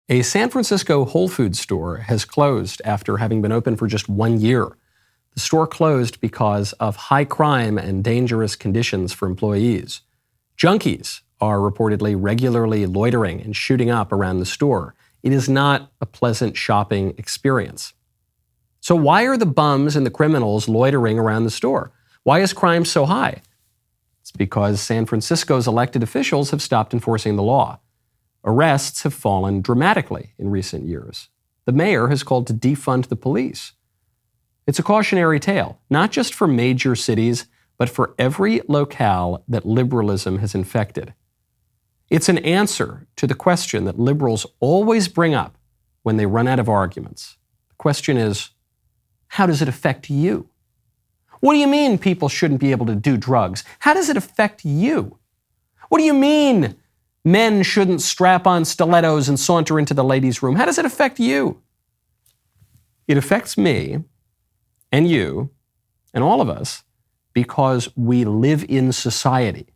A San Francisco Whole Foods store has closed after having been open for just 1 year. The store closed because of high crime and dangerous conditions for employees. Junkies are reportedly regularly loitering and shooting up around the store. It is not a pleasant shopping experience. So why are the bums and the criminals loitering around the store? Why is crime so high? It's because San Francisco's elected officials have stopped enforcing the law. Arrests have fallen dramatically in recent years. The mayor has called to defund the police. It's a cautionary tale, not just for major cities, but for every locale that liberalism has infected. It's an answer to the question that liberals always bring up when they run out of arguments. The question is, how does it affect you? What do you mean people shouldn't be able to do drugs? How does it affect you? What do you mean men shouldn't strap on stilettos and saunter into the ladies' room? How does it affect you? It affects me and you and all of us because we live in society.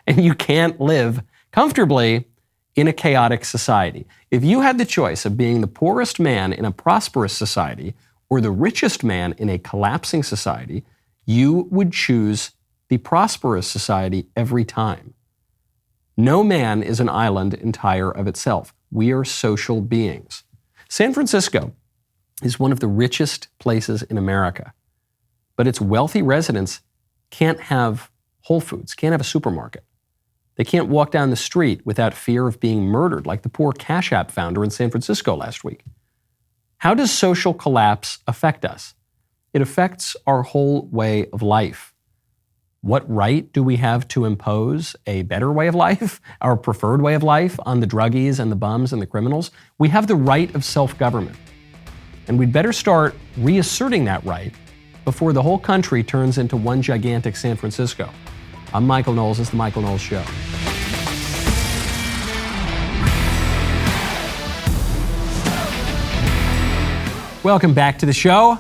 And you can't live comfortably in a chaotic society. If you had the choice of being the poorest man in a prosperous society or the richest man in a collapsing society, you would choose the prosperous society every time. No man is an island entire of itself. We are social beings. San Francisco is one of the richest places in America, but its wealthy residents can't have Whole Foods, can't have a supermarket. They can't walk down the street without fear of being murdered, like the poor Cash App founder in San Francisco last week. How does social collapse affect us? It affects our whole way of life. What right do we have to impose a better way of life, our preferred way of life, on the druggies and the bums and the criminals? We have the right of self-government. And we'd better start reasserting that right before the whole country turns into one gigantic San Francisco. I'm Michael Knowles. This is The Michael Knowles Show. Welcome back to the show.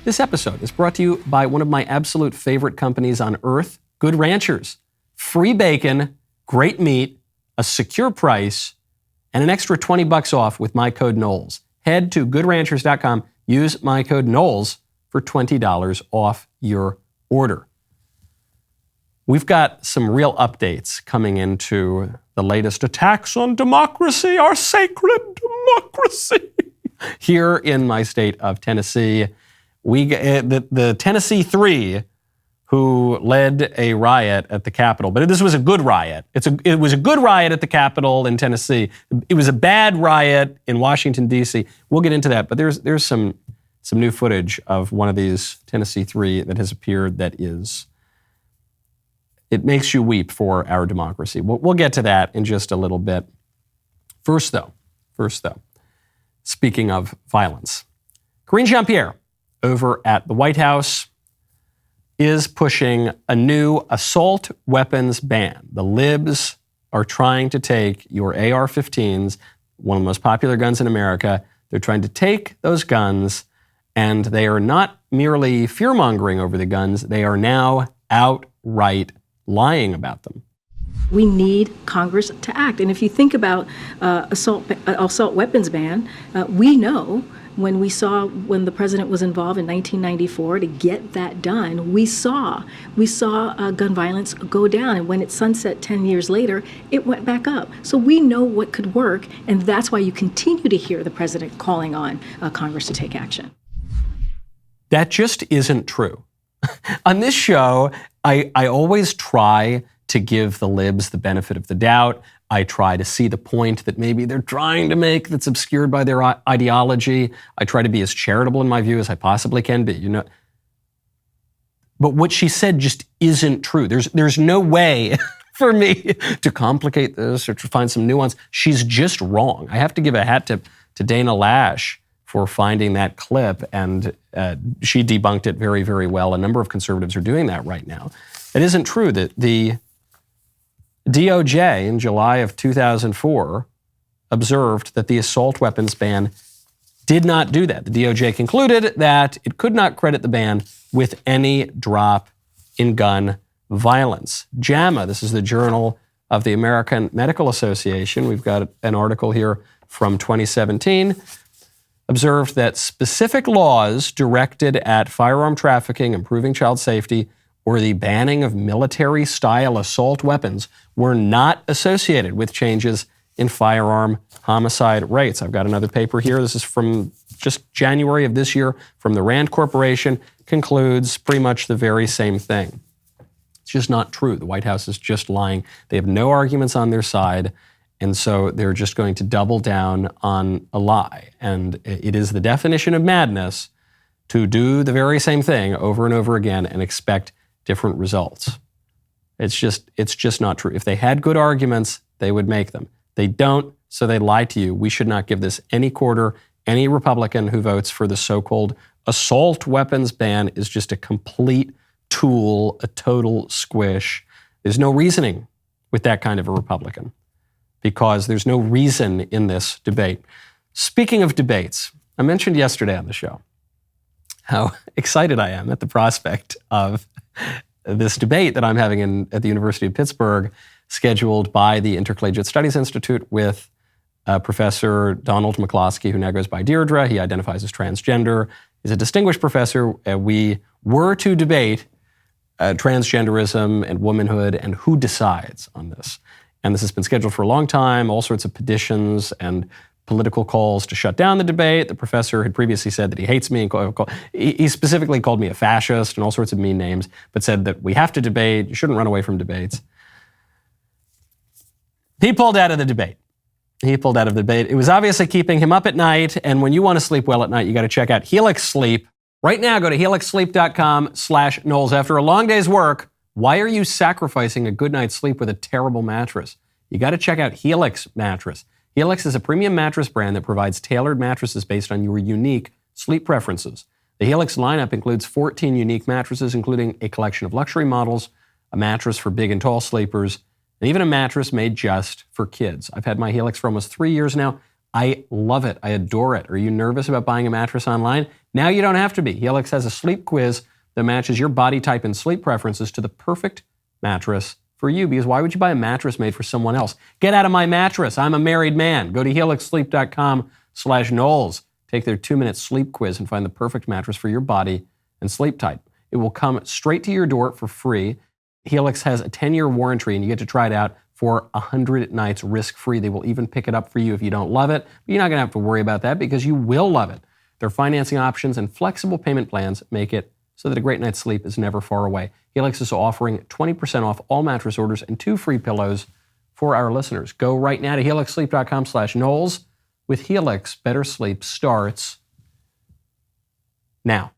This episode is brought to you by one of my absolute favorite companies on earth, Good Ranchers. Free bacon, great meat, a secure price, and an extra $20 off with my code Knowles. Head to goodranchers.com, use my code Knowles for $20 off your order. We've got some real updates coming into the latest attacks on democracy, our sacred democracy. Here in my state of Tennessee, the Tennessee Three, who led a riot at the Capitol. But this was a good riot. It was a good riot at the Capitol in Tennessee. It was a bad riot in Washington, D.C. We'll get into that. But there's some new footage of one of these Tennessee Three that has appeared that it makes you weep for our democracy. We'll get to that in just a little bit. First though, speaking of violence, Karine Jean-Pierre over at the White House is pushing a new assault weapons ban. The libs are trying to take your AR-15s, one of the most popular guns in America. They're trying to take those guns, and they are not merely fear-mongering over the guns. They are now outright lying about them. We need Congress to act. And if you think about assault weapons ban, we know when the president was involved in 1994 to get that done, we saw gun violence go down. And when it sunset 10 years later, it went back up. So we know what could work. And that's why you continue to hear the president calling on Congress to take action. That just isn't true. On this show, I always try to give the libs the benefit of the doubt. I try to see the point that maybe they're trying to make that's obscured by their ideology. I try to be as charitable in my view as I possibly can be, But what she said just isn't true. There's no way for me to complicate this or to find some nuance. She's just wrong. I have to give a hat tip to Dana Lash for finding that clip, and she debunked it very, very well. A number of conservatives are doing that right now. It isn't true that the DOJ in July of 2004 observed that the assault weapons ban did not do that. The DOJ concluded that it could not credit the ban with any drop in gun violence. JAMA, this is the Journal of the American Medical Association. We've got an article here from 2017 observed that specific laws directed at firearm trafficking, improving child safety, or the banning of military-style assault weapons were not associated with changes in firearm homicide rates. I've got another paper here. This is from just January of this year from the Rand Corporation. Concludes pretty much the very same thing. It's just not true. The White House is just lying. They have no arguments on their side, and so they're just going to double down on a lie. And it is the definition of madness to do the very same thing over and over again and expect different results. It's just not true. If they had good arguments, they would make them. They don't, so they lie to you. We should not give this any quarter. Any Republican who votes for the so-called assault weapons ban is just a complete tool, a total squish. There's no reasoning with that kind of a Republican because there's no reason in this debate. Speaking of debates, I mentioned yesterday on the show how excited I am at the prospect of this debate that I'm having at the University of Pittsburgh, scheduled by the Intercollegiate Studies Institute with Professor Donald McCloskey, who now goes by Deirdre. He identifies as transgender. He's a distinguished professor. We were to debate transgenderism and womanhood and who decides on this. And this has been scheduled for a long time, all sorts of petitions and political calls to shut down the debate. The professor had previously said that he hates me. He specifically called me a fascist and all sorts of mean names, but said that we have to debate. You shouldn't run away from debates. He pulled out of the debate. It was obviously keeping him up at night. And when you want to sleep well at night, you got to check out Helix Sleep. Right now, go to helixsleep.com/Knowles. After a long day's work, why are you sacrificing a good night's sleep with a terrible mattress? You got to check out Helix Mattress. Helix is a premium mattress brand that provides tailored mattresses based on your unique sleep preferences. The Helix lineup includes 14 unique mattresses, including a collection of luxury models, a mattress for big and tall sleepers, and even a mattress made just for kids. I've had my Helix for almost 3 years now. I love it. I adore it. Are you nervous about buying a mattress online? Now you don't have to be. Helix has a sleep quiz that matches your body type and sleep preferences to the perfect mattress for you, because why would you buy a mattress made for someone else? Get out of my mattress. I'm a married man. Go to helixsleep.com/Knowles. Take their 2-minute sleep quiz and find the perfect mattress for your body and sleep type. It will come straight to your door for free. Helix has a 10-year warranty, and you get to try it out for 100 nights risk-free. They will even pick it up for you if you don't love it. But you're not going to have to worry about that because you will love it. Their financing options and flexible payment plans make it so that a great night's sleep is never far away. Helix is offering 20% off all mattress orders and 2 free pillows for our listeners. Go right now to helixsleep.com/Knowles. With Helix, better sleep starts now.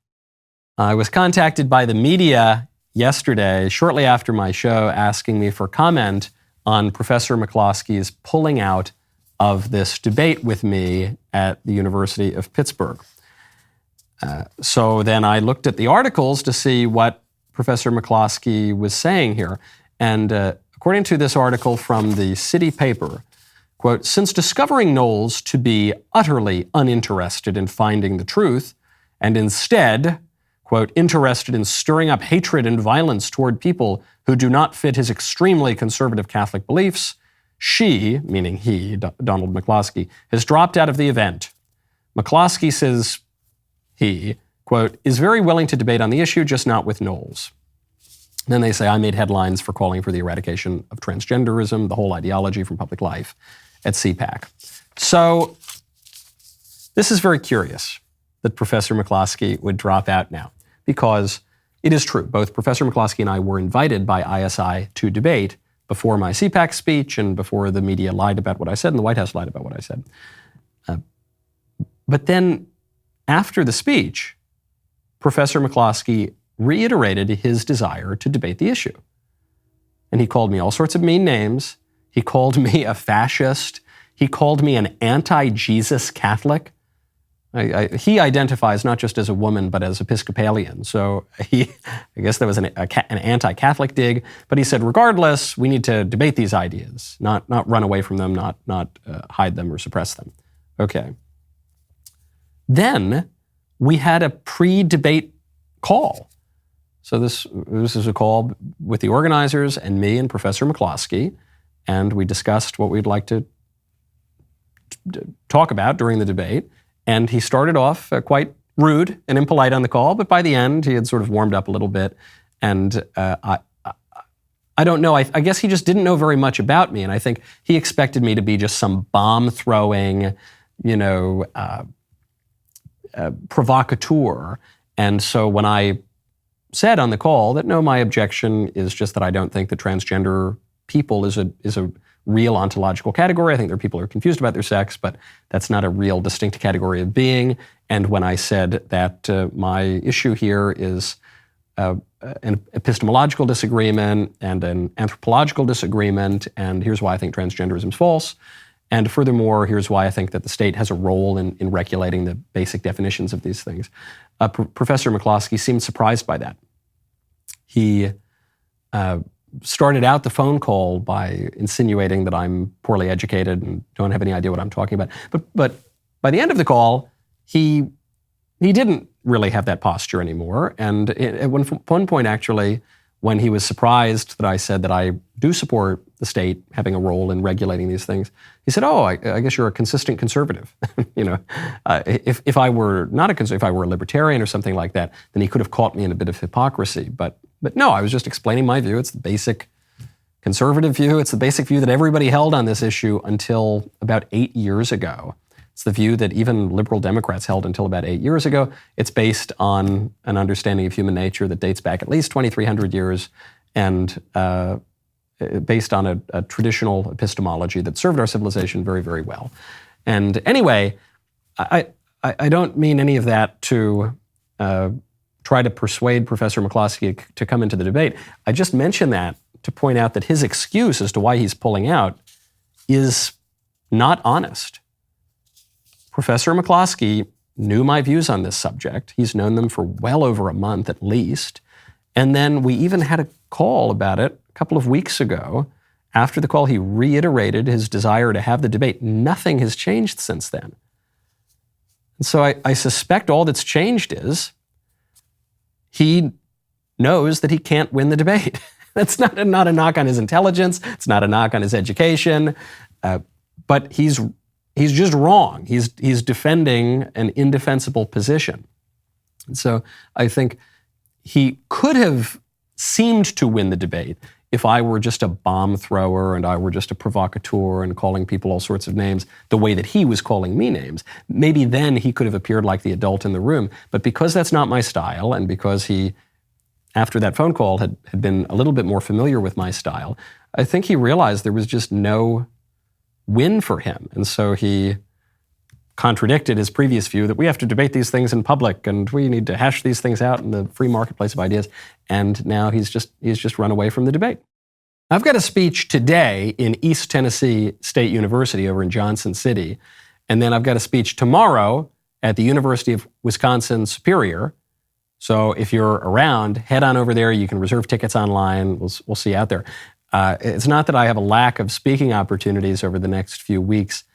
I was contacted by the media yesterday, shortly after my show, asking me for comment on Professor McCloskey's pulling out of this debate with me at the University of Pittsburgh. So then I looked at the articles to see what Professor McCloskey was saying here. And according to this article from the City paper, quote, since discovering Knowles to be utterly uninterested in finding the truth and instead, quote, interested in stirring up hatred and violence toward people who do not fit his extremely conservative Catholic beliefs, she, meaning he, Donald McCloskey, has dropped out of the event. McCloskey says he, quote, is very willing to debate on the issue, just not with Knowles. Then they say, I made headlines for calling for the eradication of transgenderism, the whole ideology from public life at CPAC. So this is very curious that Professor McCloskey would drop out now, because it is true. Both Professor McCloskey and I were invited by ISI to debate before my CPAC speech and before the media lied about what I said and the White House lied about what I said. But then after the speech, Professor McCloskey reiterated his desire to debate the issue. And he called me all sorts of mean names. He called me a fascist. He called me an anti-Jesus Catholic. He identifies not just as a woman, but as Episcopalian. So I guess that was an anti-Catholic dig. But he said, regardless, we need to debate these ideas, not run away from them, not hide them or suppress them. Okay. Then we had a pre-debate call. So this is a call with the organizers and me and Professor McCloskey, and we discussed what we'd like to talk about during the debate. And he started off quite rude and impolite on the call, but by the end, he had sort of warmed up a little bit. And I don't know. I guess he just didn't know very much about me. And I think he expected me to be just some bomb-throwing, provocateur. And so when I said on the call that, no, my objection is just that I don't think that transgender people is a real ontological category. I think there are people who are confused about their sex, but that's not a real distinct category of being. And when I said that my issue here is an epistemological disagreement and an anthropological disagreement, and here's why I think transgenderism is false. And furthermore, here's why I think that the state has a role in regulating the basic definitions of these things. Professor McCloskey seemed surprised by that. He started out the phone call by insinuating that I'm poorly educated and don't have any idea what I'm talking about. But by the end of the call, he didn't really have that posture anymore. And at one point, actually, when he was surprised that I said that I do support the state having a role in regulating these things, he said, "Oh, I guess you're a consistent conservative." If I were not a conservative, if I were a libertarian or something like that, then he could have caught me in a bit of hypocrisy. But no, I was just explaining my view. It's the basic conservative view. It's the basic view that everybody held on this issue until about 8 years ago. It's the view that even liberal Democrats held until about 8 years ago. It's based on an understanding of human nature that dates back at least 2,300 years and based on a traditional epistemology that served our civilization very, very well. And anyway, I don't mean any of that to try to persuade Professor McCloskey to come into the debate. I just mention that to point out that his excuse as to why he's pulling out is not honest. Professor McCloskey knew my views on this subject. He's known them for well over a month at least. And then we even had a call about it a couple of weeks ago. After the call, he reiterated his desire to have the debate. Nothing has changed since then. And so I suspect all that's changed is he knows that he can't win the debate. That's not a knock on his intelligence. It's not a knock on his education. But he's just wrong. He's defending an indefensible position. And so I think he could have seemed to win the debate if I were just a bomb thrower and I were just a provocateur and calling people all sorts of names the way that he was calling me names. Maybe then he could have appeared like the adult in the room. But because that's not my style, and because he, after that phone call, had been a little bit more familiar with my style, I think he realized there was just no win for him. And so he contradicted his previous view that we have to debate these things in public and we need to hash these things out in the free marketplace of ideas. And now he's just run away from the debate. I've got a speech today in East Tennessee State University over in Johnson City. And then I've got a speech tomorrow at the University of Wisconsin-Superior. So if you're around, head on over there. You can reserve tickets online. We'll see you out there. It's not that I have a lack of speaking opportunities over the next few weeks,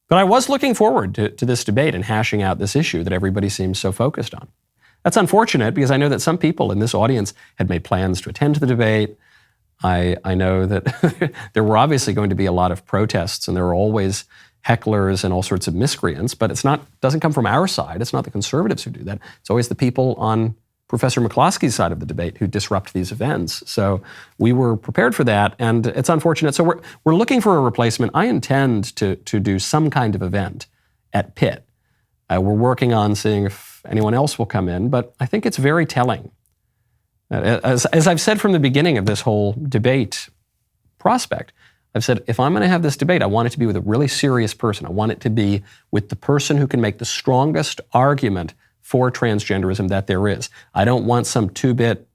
but I was looking forward to this debate and hashing out this issue that everybody seems so focused on. That's unfortunate because I know that some people in this audience had made plans to attend the debate. I know that there were obviously going to be a lot of protests and there are always hecklers and all sorts of miscreants, but doesn't come from our side. It's not the conservatives who do that. It's always the people on Professor McCloskey's side of the debate who disrupt these events. So we were prepared for that, and it's unfortunate. So we're looking for a replacement. I intend to do some kind of event at Pitt. We're working on seeing if anyone else will come in, but I think it's very telling. As I've said from the beginning of this whole debate prospect, I've said, if I'm going to have this debate, I want it to be with a really serious person. I want it to be with the person who can make the strongest argument for transgenderism that there is. I don't want some two-bit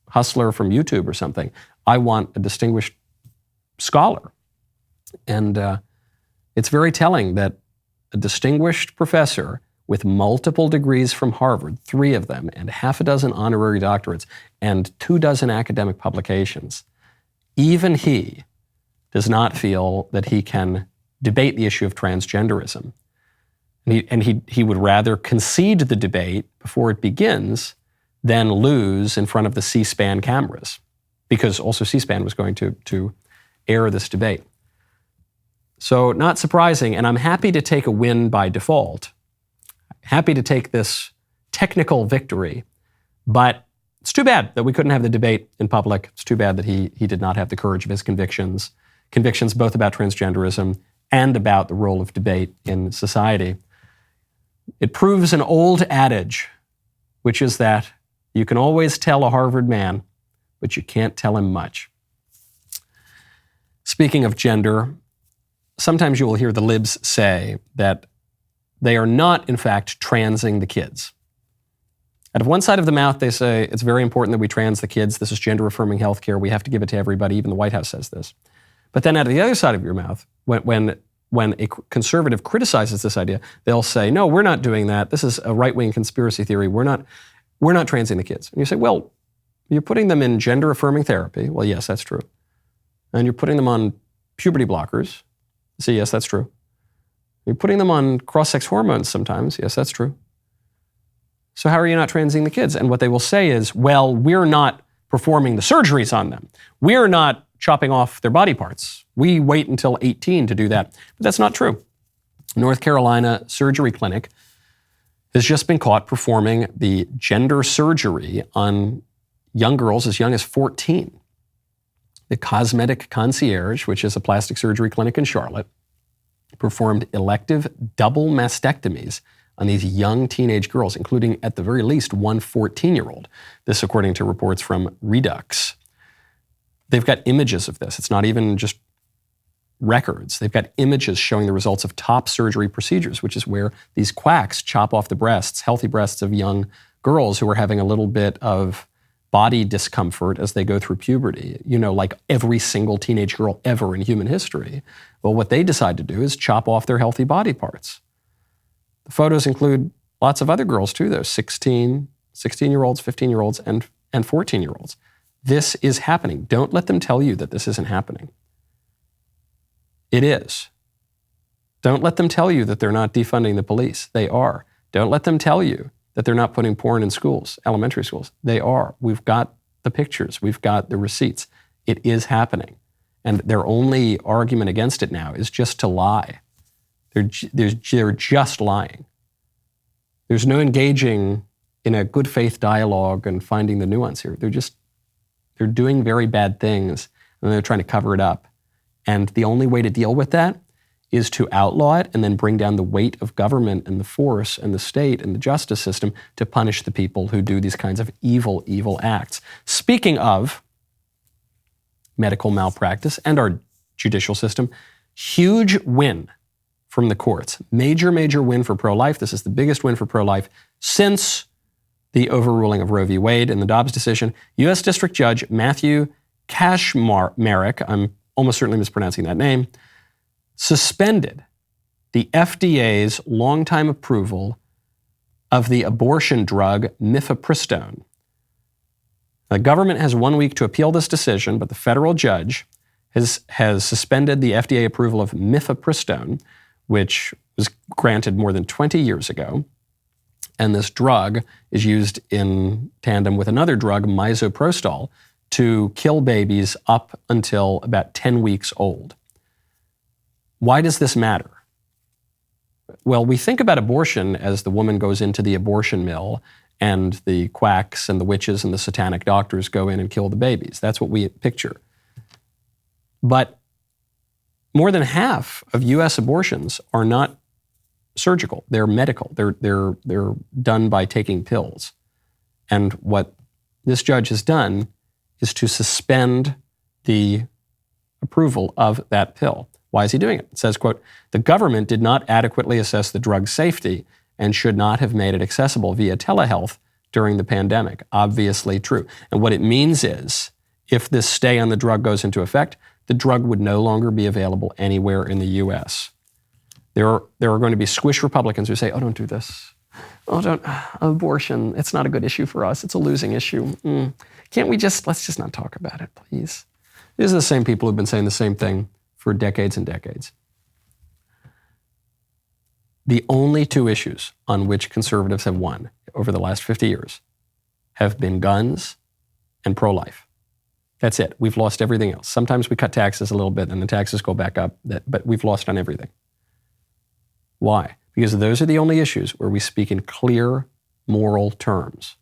hustler from YouTube or something. I want a distinguished scholar. And it's very telling that a distinguished professor with multiple degrees from Harvard, 3 of them, and half a dozen honorary doctorates, and 24 academic publications, even he does not feel that he can debate the issue of transgenderism. And he would rather concede the debate before it begins than lose in front of the C-SPAN cameras, because also C-SPAN was going to air this debate. So not surprising, and I'm happy to take a win by default. Happy to take this technical victory, but it's too bad that we couldn't have the debate in public. It's too bad that he did not have the courage of his convictions both about transgenderism and about the role of debate in society. It proves an old adage, which is that you can always tell a Harvard man, but you can't tell him much. Speaking of gender, sometimes you will hear the libs say that they are not, in fact, transing the kids. Out of one side of the mouth, they say it's very important that we trans the kids. This is gender-affirming healthcare. We have to give it to everybody. Even the White House says this. But then out of the other side of your mouth, when a conservative criticizes this idea, they'll say, no, we're not doing that. This is a right-wing conspiracy theory. We're not transing the kids. And you say, well, you're putting them in gender-affirming therapy. Well, yes, that's true. And you're putting them on puberty blockers. So yes, that's true. You're putting them on cross-sex hormones sometimes. Yes, that's true. So how are you not transing the kids? And what they will say is, well, we're not performing the surgeries on them. We're not chopping off their body parts. We wait until 18 to do that. But that's not true. North Carolina Surgery Clinic has just been caught performing the gender surgery on young girls as young as 14. The Cosmetic Concierge, which is a plastic surgery clinic in Charlotte, performed elective double mastectomies on these young teenage girls, including at the very least one 14-year-old. This according to reports from Redux. They've got images of this. It's not even just records. They've got images showing the results of top surgery procedures, which is where these quacks chop off the breasts, healthy breasts of young girls who are having a little bit of body discomfort as they go through puberty, like every single teenage girl ever in human history. Well, what they decide to do is chop off their healthy body parts. The photos include lots of other girls too, though, 16-year-olds, 15-year-olds, and 14-year-olds. This is happening. Don't let them tell you that this isn't happening. It is. Don't let them tell you that they're not defunding the police. They are. Don't let them tell you that they're not putting porn in schools, elementary schools. They are. We've got the pictures. We've got the receipts. It is happening. And their only argument against it now is just to lie. They're just lying. There's no engaging in a good faith dialogue and finding the nuance here. They're doing very bad things and they're trying to cover it up. And the only way to deal with that is to outlaw it and then bring down the weight of government and the force and the state and the justice system to punish the people who do these kinds of evil, evil acts. Speaking of medical malpractice and our judicial system, huge win from the courts. Major, major win for pro-life. This is the biggest win for pro-life since the overruling of Roe v. Wade in the Dobbs decision. U.S. District Judge Matthew Kashmarek, I'm almost certainly mispronouncing that name, suspended the FDA's longtime approval of the abortion drug mifepristone. The government has 1 week to appeal this decision, but the federal judge has suspended the FDA approval of mifepristone, which was granted more than 20 years ago. And this drug is used in tandem with another drug, misoprostol, to kill babies up until about 10 weeks old. Why does this matter? Well, we think about abortion as the woman goes into the abortion mill and the quacks and the witches and the satanic doctors go in and kill the babies. That's what we picture. But more than half of U.S. abortions are not surgical. They're medical. They're done by taking pills. And what this judge has done is to suspend the approval of that pill. Why is he doing it? It says, quote, the government did not adequately assess the drug's safety and should not have made it accessible via telehealth during the pandemic. Obviously true. And what it means is, if this stay on the drug goes into effect, the drug would no longer be available anywhere in the U.S. There are going to be squish Republicans who say, oh, don't do this. Oh, abortion, it's not a good issue for us. It's a losing issue. Let's just not talk about it, please. These are the same people who've been saying the same thing for decades and decades. The only two issues on which conservatives have won over the last 50 years have been guns and pro-life. That's it. We've lost everything else. Sometimes we cut taxes a little bit and the taxes go back up, but we've lost on everything. Why? Because those are the only issues where we speak in clear moral terms.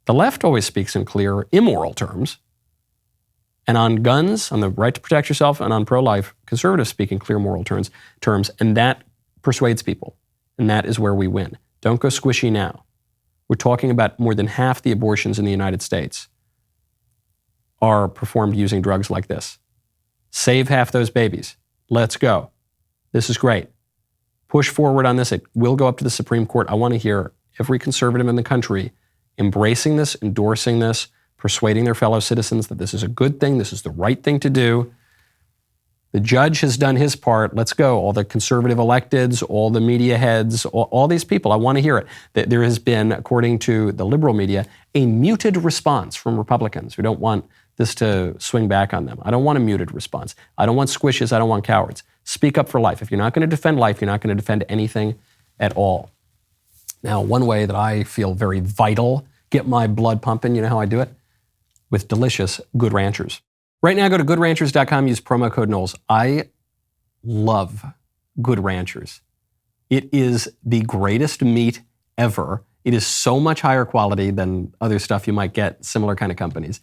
The left always speaks in clear immoral terms. And on guns, on the right to protect yourself, and on pro-life, conservatives speak in clear moral terms, and that persuades people. And that is where we win. Don't go squishy now. We're talking about more than half the abortions in the United States are performed using drugs like this. Save half those babies. Let's go. This is great. Push forward on this. It will go up to the Supreme Court. I want to hear every conservative in the country embracing this, endorsing this, persuading their fellow citizens that this is a good thing, this is the right thing to do. The judge has done his part. Let's go. All the conservative electeds, all the media heads, all these people, I want to hear it. There has been, according to the liberal media, a muted response from Republicans who don't want this to swing back on them. I don't want a muted response. I don't want squishes. I don't want cowards. Speak up for life. If you're not going to defend life, you're not going to defend anything at all. Now, one way that I feel very vital, get my blood pumping, you know how I do it? With delicious Good Ranchers. Right now, go to goodranchers.com, use promo code Knowles. I love Good Ranchers. It is the greatest meat ever. It is so much higher quality than other stuff you might get, similar kind of companies.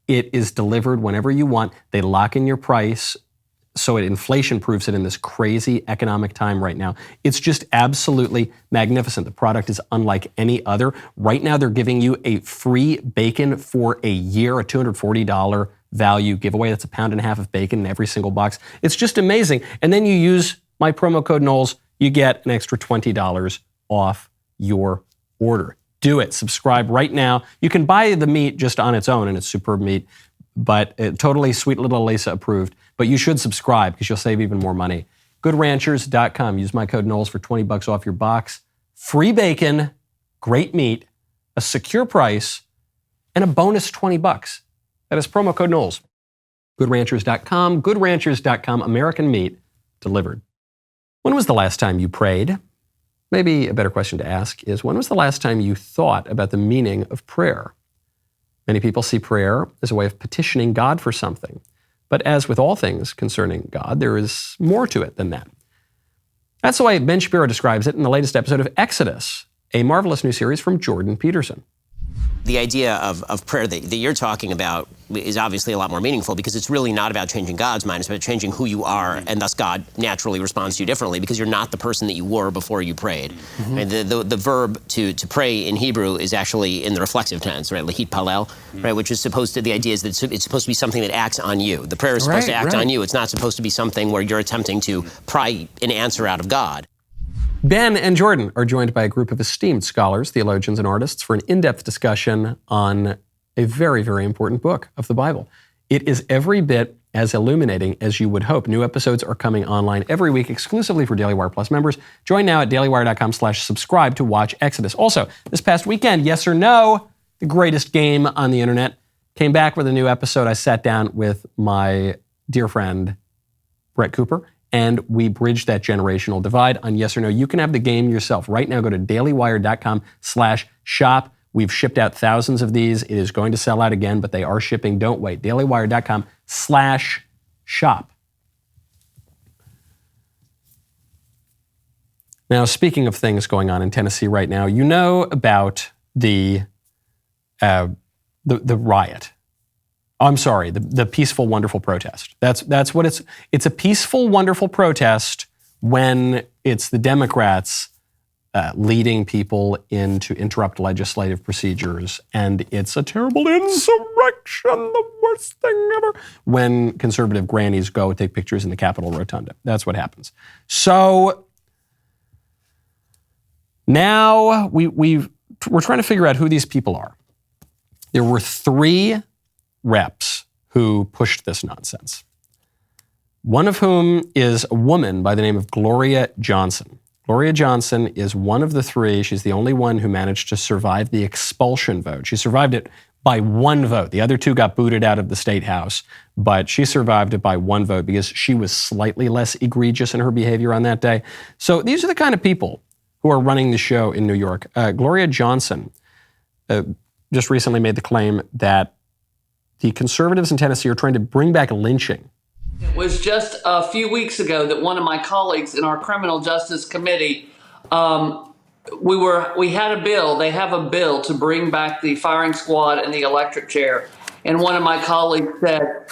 It is delivered whenever you want. They lock in your price, so it inflation-proofs it in this crazy economic time right now. It's just absolutely magnificent. The product is unlike any other. Right now, they're giving you a free bacon for a year, a $240 value giveaway. That's 1.5 pounds of bacon in every single box. It's just amazing. And then you use my promo code Knowles, you get an extra $20 off your order. Do it. Subscribe right now. You can buy the meat just on its own, and it's superb meat, but totally Sweet Little Lisa approved. But you should subscribe because you'll save even more money. GoodRanchers.com. Use my code Knowles for $20 off your box. Free bacon, great meat, a secure price, and a bonus $20. That is promo code Knowles. GoodRanchers.com. GoodRanchers.com. American meat delivered. When was the last time you prayed? Maybe a better question to ask is, when was the last time you thought about the meaning of prayer? Many people see prayer as a way of petitioning God for something. But as with all things concerning God, there is more to it than that. That's the way Ben Shapiro describes it in the latest episode of Exodus, a marvelous new series from Jordan Peterson. The idea of prayer that you're talking about is obviously a lot more meaningful because it's really not about changing God's mind. It's about changing who you are, and thus God naturally responds to you differently because you're not the person that you were before you prayed. Mm-hmm. And the verb to pray in Hebrew is actually in the reflexive tense, right? Lahit palel, right? Which is supposed to, the idea is that it's supposed to be something that acts on you. The prayer is supposed to act on you. It's not supposed to be something where you're attempting to pry an answer out of God. Ben and Jordan are joined by a group of esteemed scholars, theologians, and artists for an in-depth discussion on a very, very important book of the Bible. It is every bit as illuminating as you would hope. New episodes are coming online every week exclusively for Daily Wire Plus members. Join now at dailywire.com/subscribe to watch Exodus. Also, this past weekend, Yes or No, the greatest game on the internet, came back with a new episode. I sat down with my dear friend, Brett Cooper, and we bridged that generational divide on Yes or No. You can have the game yourself. Right now, go to dailywire.com/shop. We've shipped out thousands of these. It is going to sell out again, but they are shipping. Don't wait. dailywire.com/shop. Now, speaking of things going on in Tennessee right now, you know about the riot. I'm sorry, the peaceful, wonderful protest. That's what it's. It's a peaceful, wonderful protest when it's the Democrats leading people in to interrupt legislative procedures, and it's a terrible insurrection, the worst thing ever, when conservative grannies go take pictures in the Capitol Rotunda. That's what happens. So now we're trying to figure out who these people are. There were 3 reps who pushed this nonsense. One of whom is a woman by the name of Gloria Johnson. Gloria Johnson is one of the 3. She's the only one who managed to survive the expulsion vote. She survived it by 1 vote. The other 2 got booted out of the state house, but she survived it by 1 vote because she was slightly less egregious in her behavior on that day. So these are the kind of people who are running the show in New York. Gloria Johnson just recently made the claim that the conservatives in Tennessee are trying to bring back lynching. It was just a few weeks ago that one of my colleagues in our criminal justice committee, we had a bill. They have a bill to bring back the firing squad and the electric chair. And one of my colleagues said,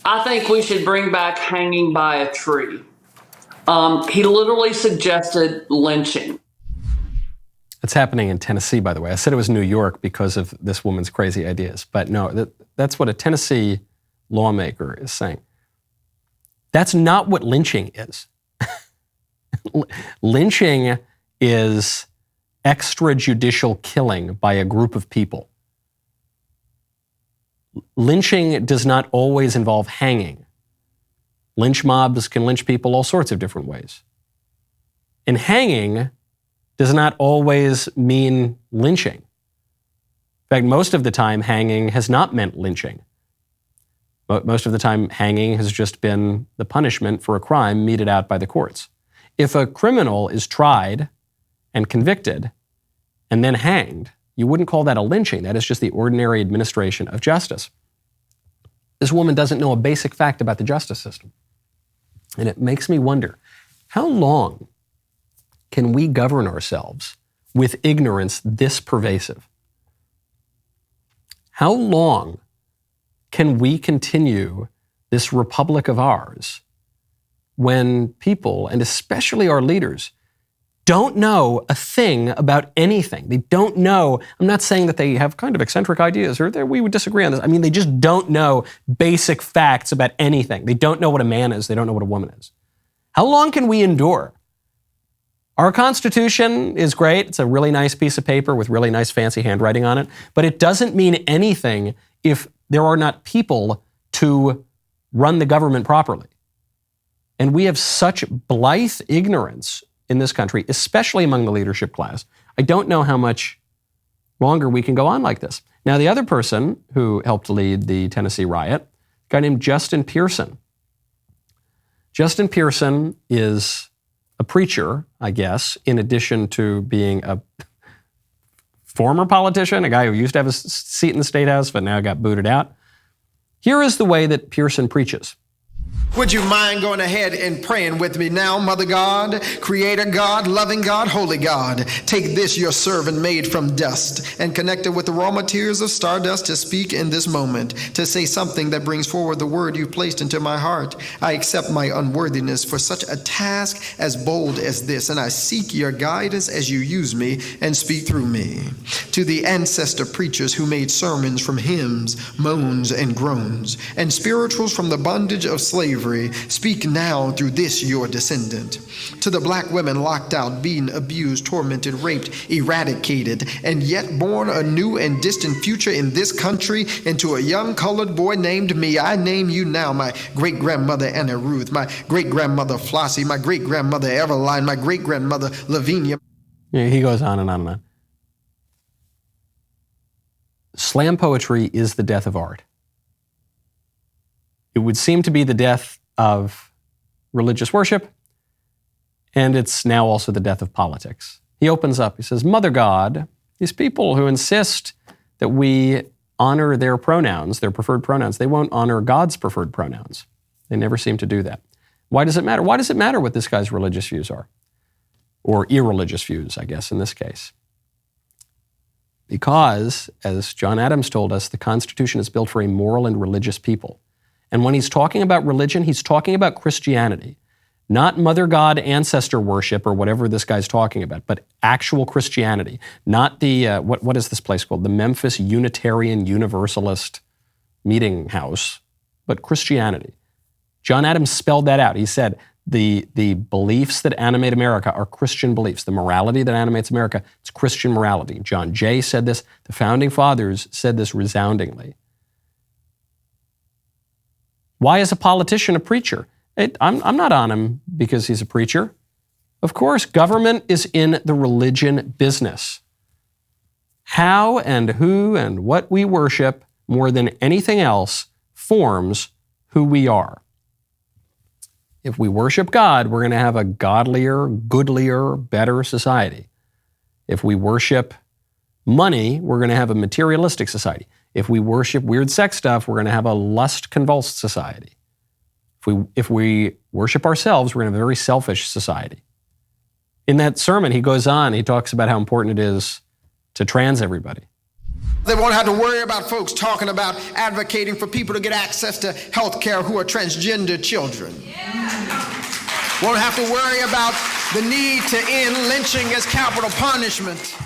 I think we should bring back hanging by a tree. He literally suggested lynching. It's happening in Tennessee, by the way. I said it was New York because of this woman's crazy ideas. But no, that's what a Tennessee lawmaker is saying. That's not what lynching is. Lynching is extrajudicial killing by a group of people. Lynching does not always involve hanging. Lynch mobs can lynch people all sorts of different ways. And hanging does not always mean lynching. In fact, most of the time, hanging has not meant lynching. Most of the time, hanging has just been the punishment for a crime meted out by the courts. If a criminal is tried and convicted and then hanged, you wouldn't call that a lynching. That is just the ordinary administration of justice. This woman doesn't know a basic fact about the justice system. And it makes me wonder, how long can we govern ourselves with ignorance this pervasive? How long can we continue this republic of ours when people, and especially our leaders, don't know a thing about anything? They don't know. I'm not saying that they have kind of eccentric ideas or that we would disagree on this. I mean, they just don't know basic facts about anything. They don't know what a man is. They don't know what a woman is. How long can we endure? Our Constitution is great. It's a really nice piece of paper with really nice fancy handwriting on it, but it doesn't mean anything if there are not people to run the government properly. And we have such blithe ignorance in this country, especially among the leadership class. I don't know how much longer we can go on like this. Now, the other person who helped lead the Tennessee riot, a guy named Justin Pearson. Justin Pearson is a preacher, I guess, in addition to being a former politician, a guy who used to have a seat in the State House but now got booted out. Here is the way that Pearson preaches. Would you mind going ahead and praying with me now, Mother God, Creator God, loving God, Holy God? Take this, your servant made from dust, and connected with the raw materials of stardust to speak in this moment, to say something that brings forward the word you placed into my heart. I accept my unworthiness for such a task as bold as this, and I seek your guidance as you use me and speak through me. To the ancestor preachers who made sermons from hymns, moans, and groans, and spirituals from the bondage of slavery, speak now through this your descendant. To the black women locked out, being abused, tormented, raped, eradicated, and yet born a new and distant future in this country, and to a young colored boy named me, I name you now, my great-grandmother Anna Ruth, my great-grandmother Flossie, my great-grandmother Eveline, my great-grandmother Lavinia. Yeah, he goes on and on and on. Slam poetry is the death of art. It would seem to be the death of religious worship, and it's now also the death of politics. He opens up, he says, Mother God, these people who insist that we honor their pronouns, their preferred pronouns, they won't honor God's preferred pronouns. They never seem to do that. Why does it matter? Why does it matter what this guy's religious views are? Or irreligious views, I guess, in this case. Because, as John Adams told us, the Constitution is built for a moral and religious people. And when he's talking about religion, he's talking about Christianity, not mother god ancestor worship or whatever this guy's talking about, but actual Christianity, not the, what is this place called? The Memphis Unitarian Universalist Meeting House, but Christianity. John Adams spelled that out. He said the beliefs that animate America are Christian beliefs. The morality that animates America, it's Christian morality. John Jay said this. The Founding Fathers said this resoundingly. Why is a politician a preacher? I'm not on him because he's a preacher. Of course, government is in the religion business. How and who and what we worship more than anything else forms who we are. If we worship God, we're going to have a godlier, goodlier, better society. If we worship money, we're going to have a materialistic society. If we worship weird sex stuff, we're going to have a lust-convulsed society. If we worship ourselves, we're going to have a very selfish society. In that sermon, he goes on, he talks about how important it is to trans everybody. They won't have to worry about folks talking about advocating for people to get access to health care who are transgender children. Won't have to worry about the need to end lynching as capital punishment.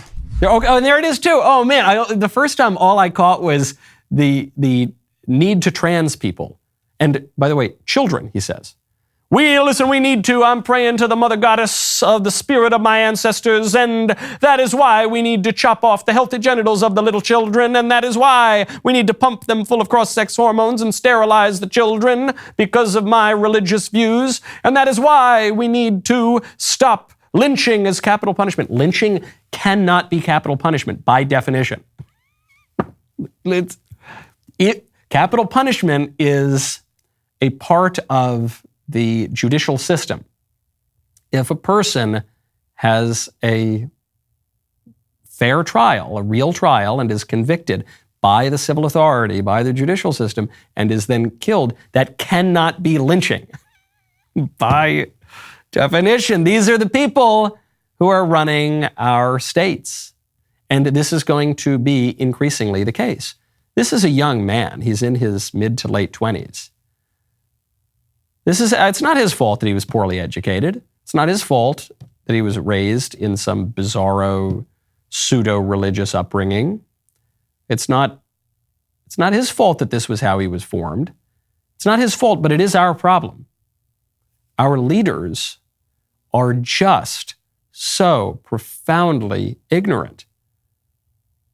Oh, and there it is too. Oh man, the first time all I caught was the need to trans people. And by the way, children, he says. We need to, I'm praying to the mother goddess of the spirit of my ancestors, and that is why we need to chop off the healthy genitals of the little children, and that is why we need to pump them full of cross-sex hormones and sterilize the children because of my religious views, and that is why we need to stop lynching as capital punishment. Lynching cannot be capital punishment by definition. Capital punishment is a part of the judicial system. If a person has a fair trial, a real trial, and is convicted by the civil authority, by the judicial system, and is then killed, that cannot be lynching. By definition, these are the people who are running our states. And this is going to be increasingly the case. This is a young man. He's in his mid to late 20s. It's not his fault that he was poorly educated. It's not his fault that he was raised in some bizarro, pseudo-religious upbringing. It's not his fault that this was how he was formed. It's not his fault, but it is our problem. Our leaders are just so profoundly ignorant.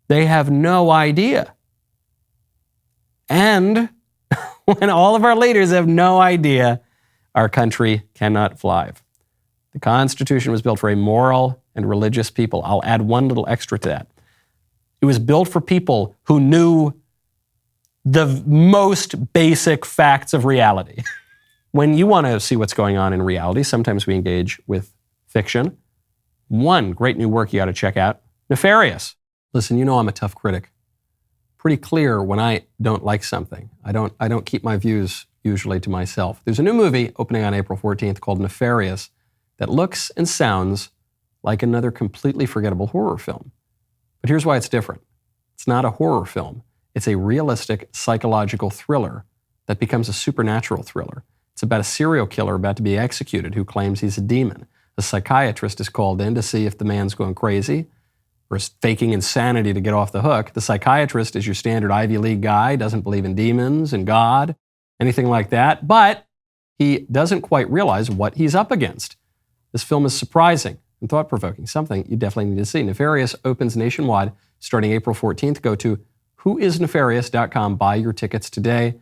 They have no idea. And when all of our leaders have no idea, our country cannot thrive. The Constitution was built for a moral and religious people. I'll add one little extra to that. It was built for people who knew the most basic facts of reality. When you want to see what's going on in reality, sometimes we engage with fiction. One great new work you got to check out, Nefarious. Listen, you know I'm a tough critic. Pretty clear when I don't like something. I don't keep my views usually to myself. There's a new movie opening on April 14th called Nefarious that looks and sounds like another completely forgettable horror film. But here's why it's different. It's not a horror film. It's a realistic psychological thriller that becomes a supernatural thriller. It's about a serial killer about to be executed who claims he's a demon. A psychiatrist is called in to see if the man's going crazy or is faking insanity to get off the hook. The psychiatrist is your standard Ivy League guy, doesn't believe in demons and God, anything like that, but he doesn't quite realize what he's up against. This film is surprising and thought-provoking, something you definitely need to see. Nefarious opens nationwide starting April 14th. Go to whoisnefarious.com, buy your tickets today.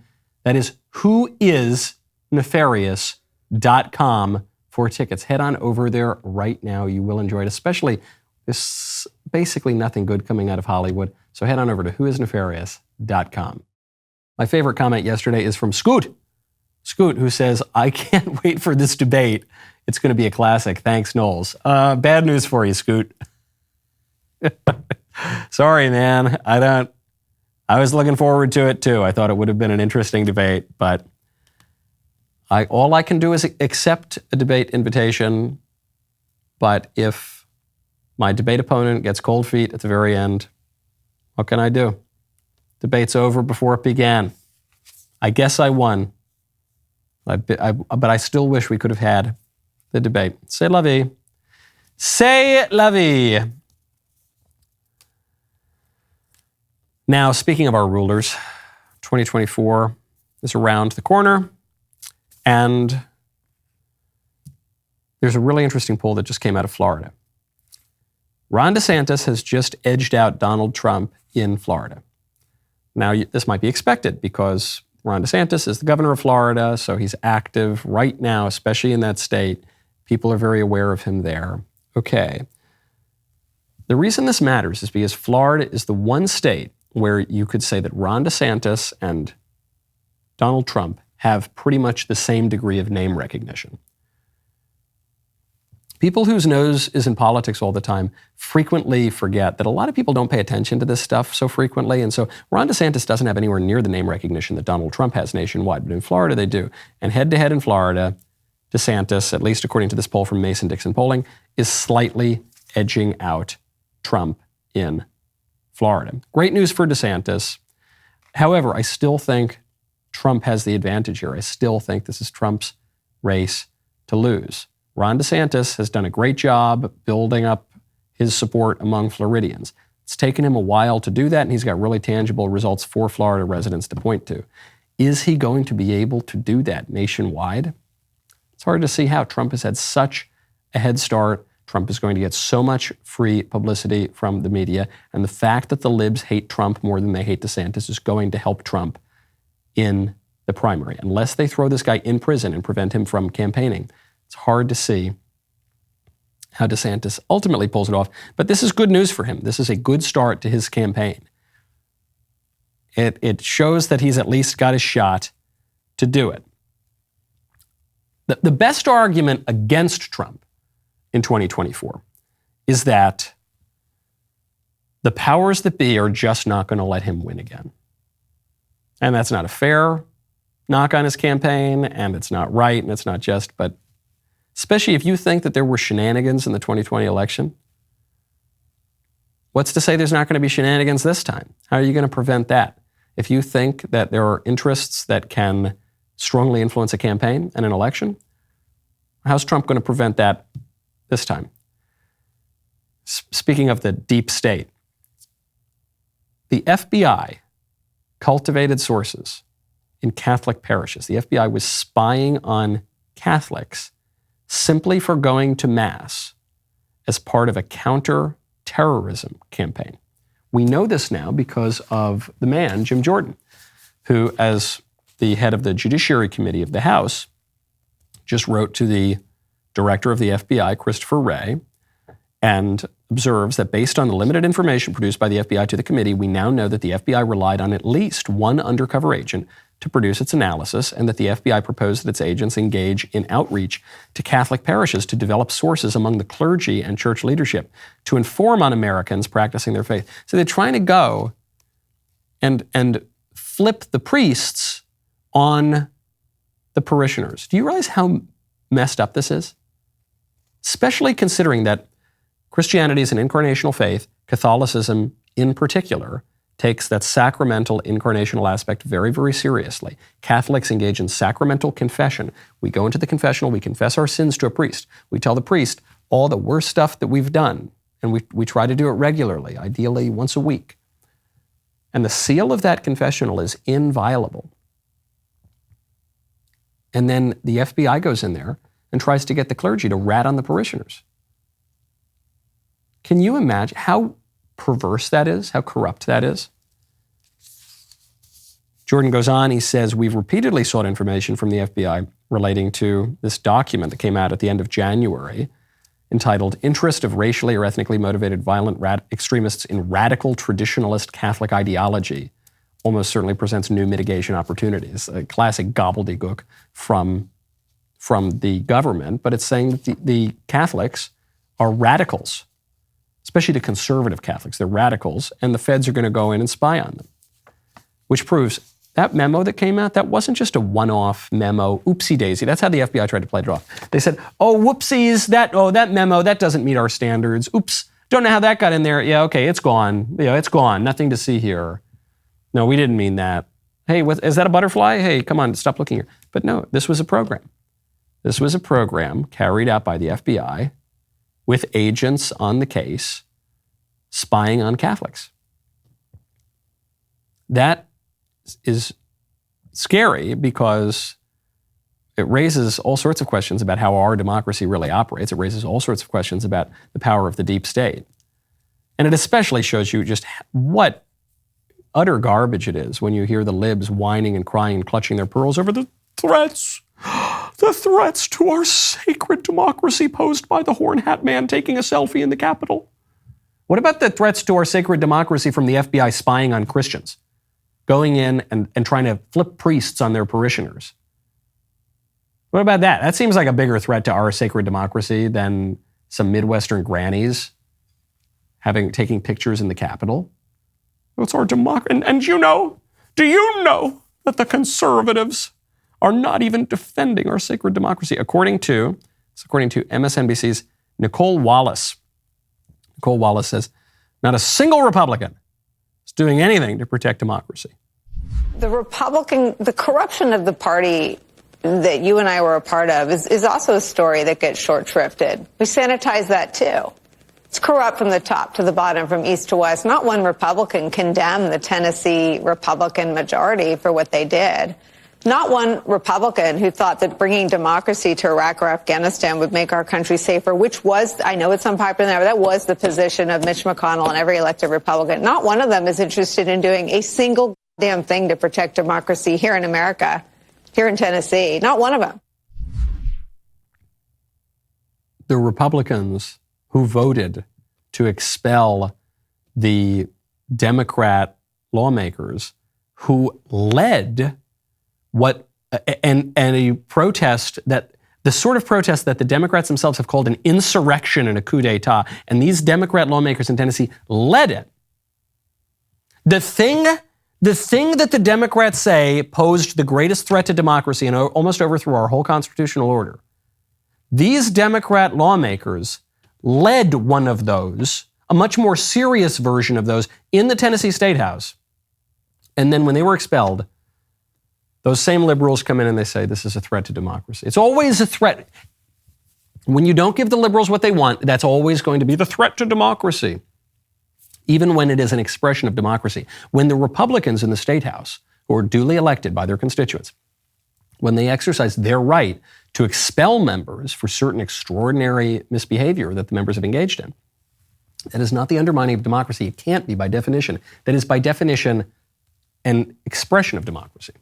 That is whoisnefarious.com for tickets. Head on over there right now. You will enjoy it, especially there's basically nothing good coming out of Hollywood. So head on over to whoisnefarious.com. My favorite comment yesterday is from Scoot. Scoot, who says, I can't wait for this debate. It's going to be a classic. Thanks, Knowles. Bad news for you, Scoot. Sorry, man. I was looking forward to it too. I thought it would have been an interesting debate, but all I can do is accept a debate invitation. But if my debate opponent gets cold feet at the very end, what can I do? Debate's over before it began. I guess I won. But I still wish we could have had the debate. C'est la vie. C'est la vie. Now, speaking of our rulers, 2024 is around the corner, and there's a really interesting poll that just came out of Florida. Ron DeSantis has just edged out Donald Trump in Florida. Now, this might be expected because Ron DeSantis is the governor of Florida, so he's active right now, especially in that state. People are very aware of him there. Okay. The reason this matters is because Florida is the one state where you could say that Ron DeSantis and Donald Trump have pretty much the same degree of name recognition. People whose nose is in politics all the time frequently forget that a lot of people don't pay attention to this stuff so frequently. And so Ron DeSantis doesn't have anywhere near the name recognition that Donald Trump has nationwide. But in Florida, they do. And head-to-head in Florida, DeSantis, at least according to this poll from Mason-Dixon polling, is slightly edging out Trump in Florida. Great news for DeSantis. However, I still think Trump has the advantage here. I still think this is Trump's race to lose. Ron DeSantis has done a great job building up his support among Floridians. It's taken him a while to do that, and he's got really tangible results for Florida residents to point to. Is he going to be able to do that nationwide? It's hard to see how. Trump has had such a head start. Trump is going to get so much free publicity from the media, and the fact that the libs hate Trump more than they hate DeSantis is going to help Trump in the primary. Unless they throw this guy in prison and prevent him from campaigning, it's hard to see how DeSantis ultimately pulls it off. But this is good news for him. This is a good start to his campaign. It shows that he's at least got a shot to do it. The best argument against Trump in 2024 is that the powers that be are just not going to let him win again. And that's not a fair knock on his campaign, and it's not right, and it's not just, but especially if you think that there were shenanigans in the 2020 election, what's to say there's not going to be shenanigans this time? How are you going to prevent that? If you think that there are interests that can strongly influence a campaign and an election, how's Trump going to prevent that this time? Speaking of the deep state, the FBI cultivated sources in Catholic parishes. The FBI was spying on Catholics simply for going to Mass as part of a counter-terrorism campaign. We know this now because of the man, Jim Jordan, who, as the head of the Judiciary Committee of the House, just wrote to the director of the FBI, Christopher Wray, and observes that based on the limited information produced by the FBI to the committee, we now know that the FBI relied on at least one undercover agent to produce its analysis, and that the FBI proposed that its agents engage in outreach to Catholic parishes to develop sources among the clergy and church leadership to inform on Americans practicing their faith. So they're trying to go and flip the priests on the parishioners. Do you realize how messed up this is? Especially considering that Christianity is an incarnational faith. Catholicism, in particular, takes that sacramental incarnational aspect very, very seriously. Catholics engage in sacramental confession. We go into the confessional, we confess our sins to a priest. We tell the priest all the worst stuff that we've done, and we try to do it regularly, ideally once a week. And the seal of that confessional is inviolable. And then the FBI goes in there and tries to get the clergy to rat on the parishioners. Can you imagine how perverse that is, how corrupt that is? Jordan goes on, he says, we've repeatedly sought information from the FBI relating to this document that came out at the end of January entitled Interest of Racially or Ethnically Motivated Violent Extremists in Radical Traditionalist Catholic Ideology almost certainly presents new mitigation opportunities. A classic gobbledygook from the government, but it's saying that the Catholics are radicals, especially the conservative Catholics. They're radicals, and the feds are going to go in and spy on them, which proves that memo that came out, that wasn't just a one-off memo, oopsie-daisy. That's how the FBI tried to play it off. They said, oh, whoopsies, that memo, that doesn't meet our standards. Oops, don't know how that got in there. Yeah, okay, it's gone. Yeah, it's gone. Nothing to see here. No, we didn't mean that. Hey, is that a butterfly? Hey, come on, stop looking here. But no, this was a program. This was a program carried out by the FBI with agents on the case spying on Catholics. That is scary because it raises all sorts of questions about how our democracy really operates. It raises all sorts of questions about the power of the deep state. And it especially shows you just what utter garbage it is when you hear the libs whining and crying and clutching their pearls over the threats to our sacred democracy posed by the horn hat man taking a selfie in the Capitol. What about the threats to our sacred democracy from the FBI spying on Christians, going in and trying to flip priests on their parishioners? What about that? That seems like a bigger threat to our sacred democracy than some Midwestern grannies taking pictures in the Capitol. It's our democracy. And do you know that the conservatives are not even defending our sacred democracy? According to MSNBC's Nicole Wallace. Nicole Wallace says, not a single Republican is doing anything to protect democracy. The corruption of the party that you and I were a part of is also a story that gets short-shrifted. We sanitize that too. It's corrupt from the top to the bottom, from east to west. Not one Republican condemned the Tennessee Republican majority for what they did. Not one Republican who thought that bringing democracy to Iraq or Afghanistan would make our country safer, which was, I know it's unpopular now, but that was the position of Mitch McConnell and every elected Republican. Not one of them is interested in doing a single damn thing to protect democracy here in America, here in Tennessee. Not one of them. The Republicans who voted to expel the Democrat lawmakers who led a protest that the sort of protest that the Democrats themselves have called an insurrection and a coup d'etat, and these Democrat lawmakers in Tennessee led it. The thing that the Democrats say posed the greatest threat to democracy and almost overthrew our whole constitutional order, these Democrat lawmakers led one of those, a much more serious version of those, in the Tennessee State House. And then when they were expelled, those same liberals come in and they say, this is a threat to democracy. It's always a threat. When you don't give the liberals what they want, that's always going to be the threat to democracy, even when it is an expression of democracy. When the Republicans in the State House, who are duly elected by their constituents, when they exercise their right to expel members for certain extraordinary misbehavior that the members have engaged in, that is not the undermining of democracy. It can't be by definition. That is by definition an expression of democracy.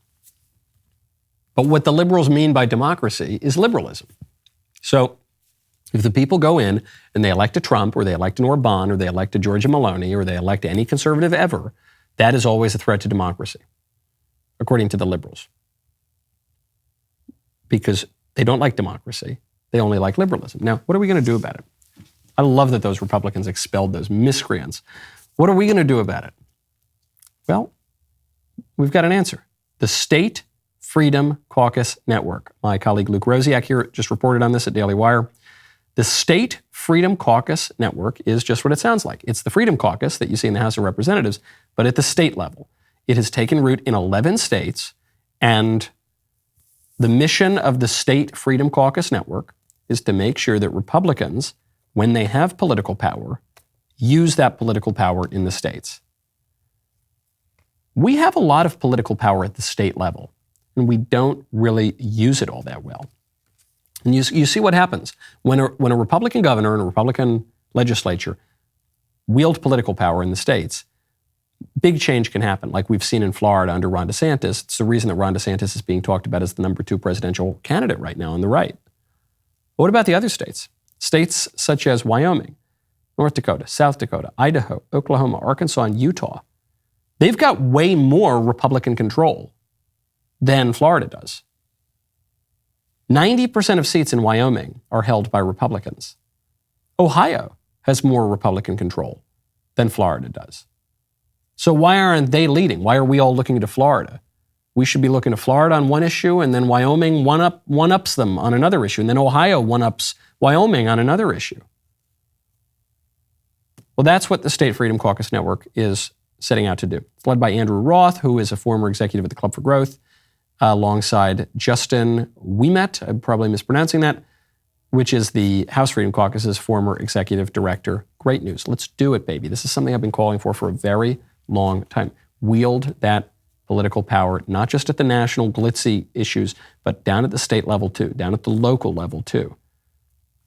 But what the liberals mean by democracy is liberalism. So if the people go in and they elect a Trump or they elect an Orban or they elect a Giorgia Meloni or they elect any conservative ever, that is always a threat to democracy, according to the liberals. Because they don't like democracy. They only like liberalism. Now, what are we going to do about it? I love that those Republicans expelled those miscreants. What are we going to do about it? Well, we've got an answer. The State Freedom Caucus Network. My colleague Luke Rosiak here just reported on this at DailyWire. The State Freedom Caucus Network is just what it sounds like. It's the Freedom Caucus that you see in the House of Representatives, but at the state level. It has taken root in 11 states, and the mission of the State Freedom Caucus Network is to make sure that Republicans, when they have political power, use that political power in the states. We have a lot of political power at the state level, and we don't really use it all that well. And you see what happens when a Republican governor and a Republican legislature wield political power in the states. Big change can happen, like we've seen in Florida under Ron DeSantis. It's the reason that Ron DeSantis is being talked about as the number 2 presidential candidate right now on the right. But what about the other states? States such as Wyoming, North Dakota, South Dakota, Idaho, Oklahoma, Arkansas, and Utah. They've got way more Republican control than Florida does. 90% of seats in Wyoming are held by Republicans. Ohio has more Republican control than Florida does. So why aren't they leading? Why are we all looking to Florida? We should be looking to Florida on one issue, and then Wyoming one-ups them on another issue, and then Ohio one-ups Wyoming on another issue. Well, that's what the State Freedom Caucus Network is setting out to do. It's led by Andrew Roth, who is a former executive at the Club for Growth, alongside Justin Ouimet, I'm probably mispronouncing that, which is the House Freedom Caucus's former executive director. Great news. Let's do it, baby. This is something I've been calling for a very long time. Wield that political power, not just at the national glitzy issues, but down at the state level too, down at the local level too.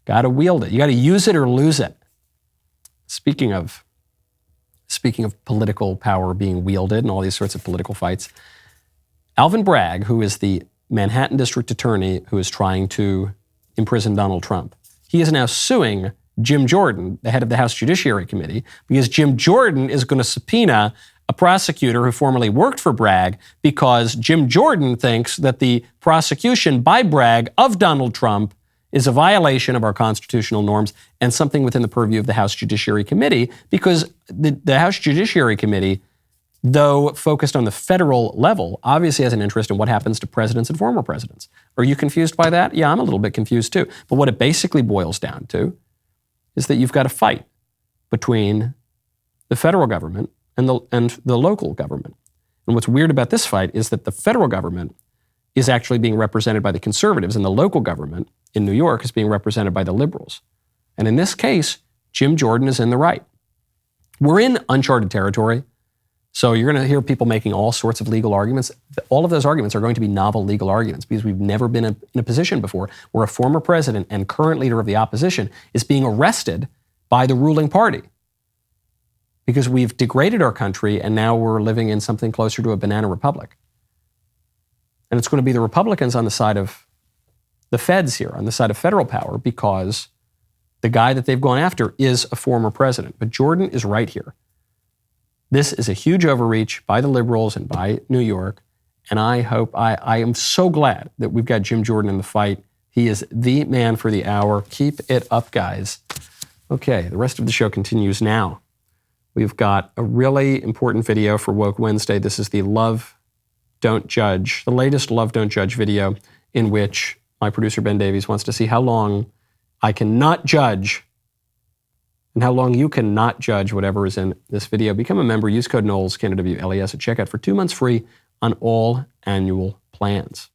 Got to wield it. You got to use it or lose it. Speaking of political power being wielded and all these sorts of political fights, Alvin Bragg, who is the Manhattan District Attorney who is trying to imprison Donald Trump, he is now suing Jim Jordan, the head of the House Judiciary Committee, because Jim Jordan is going to subpoena a prosecutor who formerly worked for Bragg because Jim Jordan thinks that the prosecution by Bragg of Donald Trump is a violation of our constitutional norms and something within the purview of the House Judiciary Committee, because the House Judiciary Committee, though focused on the federal level, obviously has an interest in what happens to presidents and former presidents. Are you confused by that? Yeah, I'm a little bit confused too. But what it basically boils down to is that you've got a fight between the federal government and the local government. And what's weird about this fight is that the federal government is actually being represented by the conservatives, and the local government in New York is being represented by the liberals. And in this case, Jim Jordan is in the right. We're in uncharted territory. So you're going to hear people making all sorts of legal arguments. All of those arguments are going to be novel legal arguments because we've never been in a position before where a former president and current leader of the opposition is being arrested by the ruling party because we've degraded our country and now we're living in something closer to a banana republic. And it's going to be the Republicans on the side of the feds here, on the side of federal power, because the guy that they've gone after is a former president. But Jordan is right here. This is a huge overreach by the liberals and by New York. And I am so glad that we've got Jim Jordan in the fight. He is the man for the hour. Keep it up, guys. Okay, the rest of the show continues now. We've got a really important video for Woke Wednesday. This is the Love, Don't Judge, the latest Love, Don't Judge video, in which my producer Ben Davies wants to see how long I cannot judge and how long you cannot judge whatever is in this video. Become a member. Use code Knowles, KNWLES at checkout for 2 months free on all annual plans.